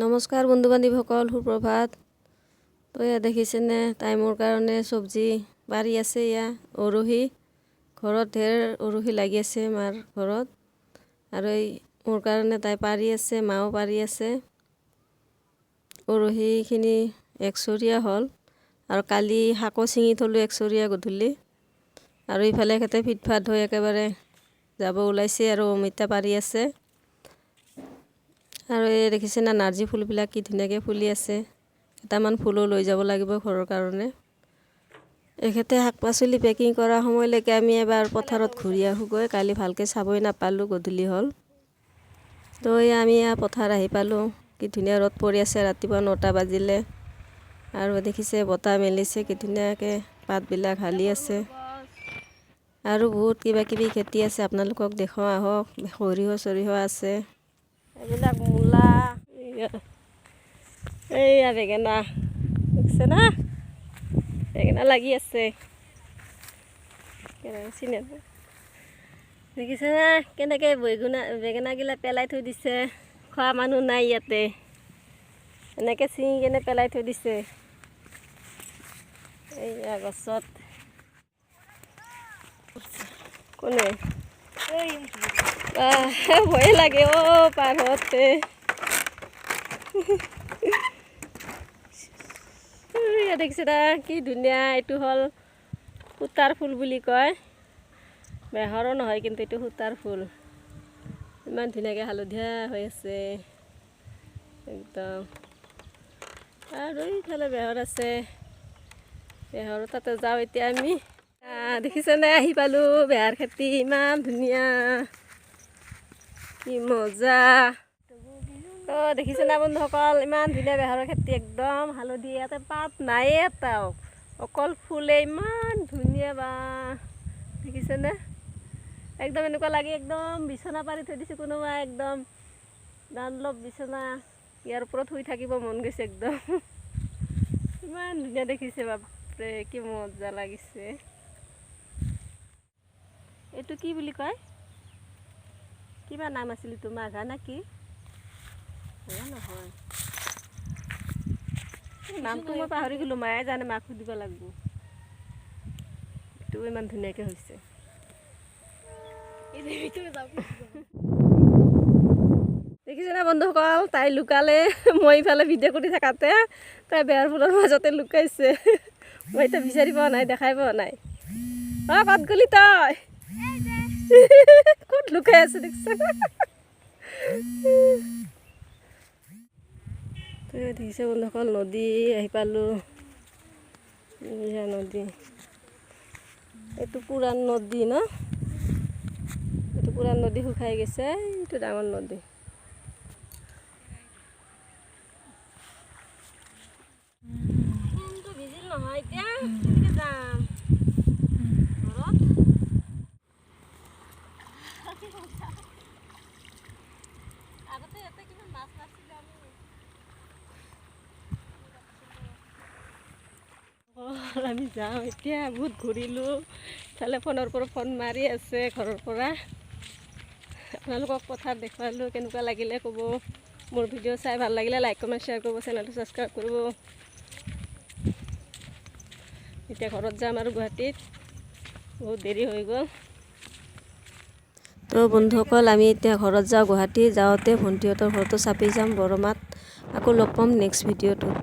নমস্কাৰ বন্ধু বান্ধৱীসকল, সুপ্ৰভাত। তো এয়া দেখিছেনে টাইমৰ কাৰণে চব্জি বাৰী আছে। এয়া উৰহি ঘৰত ঢেৰ উৰহি লাগি আছে মাৰ ঘৰত, আৰু এই মোৰ কাৰণে তাই পাৰি আছে, মাও পাৰি আছে। উৰহিখিনি একচৰীয়া হ'ল, আৰু কালি শাকো ছিঙি থলোঁ একচৰীয়া গধূলি। আৰু ইফালে খেতে ফিটফাট হৈ একেবাৰে যাব ওলাইছে, আৰু অমিতা পাৰি আছে। আৰু এই দেখিছে না নাৰ্জী ফুলবিলাক কি ধুনীয়াকৈ ফুলি আছে। কেইটামান ফুলো লৈ যাব লাগিব ঘৰৰ কাৰণে। এখেতে শাক পাচলি পেকিং কৰা সময়লৈকে আমি এবাৰ পথাৰত ঘূৰি আহোঁগৈ। কালি ভালকৈ চাবই নাপালোঁ, গধূলি হ'ল। তো আমি পথাৰ আহি পালোঁ। কি ধুনীয়া ৰ'দ পৰি আছে, ৰাতিপুৱা 9টা বাজিলে। আৰু দেখিছে বতাহ মেলিছে, কি ধুনীয়াকৈ পাতবিলাক হালি আছে। আৰু বহুত কিবা কিবি খেতি আছে, আপোনালোকক দেখুৱাওঁ আহক। সৰিয়হ চৰিয়হ আছে, এইবিলাক মূলা, এইয়া বেঙেনা দেখিছে না, বেঙেনা লাগি আছে। দেখিছে না কেনেকৈ বেঙেনাগিলা পেলাই থৈ দিছে। খোৱা মানুহ নাই ইয়াতে, এনেকৈ ছিঙি কেনে পেলাই থৈ দিছে এইয়া গছত। কোনে ভয়ে লাগে পাৰ হওঁতে। দেখিছে না কি ধুনীয়া। এইটো হ'ল সূতাৰ ফুল বুলি কয়, বেহৰো নহয় কিন্তু এইটো সূতাৰ ফুল। ইমান ধুনীয়াকৈ হালধীয়া হৈ আছে একদম। আৰু এইফালে বেহৰ আছে, বেহৰ তাতে যাওঁ এতিয়া আমি। দেখিছেনে আহি পালোঁ, বেহাৰ খেতি ইমান ধুনীয়া, কি মজা। তো দেখিছে না বন্ধুসকল, ইমান ধুনীয়া বেহাৰৰ খেতি, একদম হালধীয়া। ইয়াতে পাত নায়ে এটাও, অকল ফুলে ইমান ধুনীয়া। বা দেখিছেনে, একদম এনেকুৱা লাগে একদম বিচনা পাৰি থৈ দিছে কোনোবা, একদম ডানলপ বিচনা, ইয়াৰ ওপৰত শুই থাকিব মন গৈছে একদম। ইমান ধুনীয়া দেখিছে, বাপৰে কি মজা লাগিছে। এইটো কি বুলি কয়, কিবা নাম আছিল এইটো, মাঘা নে কি? নহয়, নামটো মই পাহৰি গ'লোঁ, মায়ে জানে, মাক সুধিব লাগিব। এইটো ইমান ধুনীয়াকৈ হৈছে। দেখিছে না বন্ধুসকল, তাই লুকালে, মই ইফালে ভিডিঅ' কৰি থাকাতে তাই বেহাৰ ফুলৰ মাজতে লুকাইছে। মই এতিয়া বিচাৰি পোৱা নাই, দেখাই পোৱা নাই। ক'ত গ'লি তই? ক'ত লুকাই আছে দেখিছে? দেখিছে বন্ধুসকল, নদী আহি পালোঁ। নদী, এইটো পুৰাণ নদী ন, এইটো পুৰাণ নদী শুকাই গৈছে, এইটো ডাঙৰ নদী। কিন্তু ভিজিল নহয়, এতিয়া কেনেকৈ যাম ঘৰত? আগতে ইয়াতে কিমান মাছ মাৰিছিলোঁ আমি। আমি যাওঁ এতিয়া, বহুত ঘূৰিলোঁ। ইফালে ফোনৰ পৰা ফোন মাৰি আছে ঘৰৰ পৰা। আপোনালোকক পথাৰ দেখুৱালোঁ, কেনেকুৱা লাগিলে ক'ব। মোৰ ভিডিঅ' চাই ভাল লাগিলে লাইক কমেণ্ট শ্বেয়াৰ কৰিব, চেনেলটো ছাবস্ক্ৰাইব কৰিব। এতিয়া ঘৰত যাম আৰু গুৱাহাটীত, বহুত দেৰি হৈ গ'ল। তো বন্ধুসকল, আমি এতিয়া ঘৰত যাওঁ। গুৱাহাটী যাওঁতে ভণ্টিহঁতৰ ঘৰতো চাপি যাম বৰমাত। আকৌ লগ পাম নেক্সট ভিডিঅ'টোত।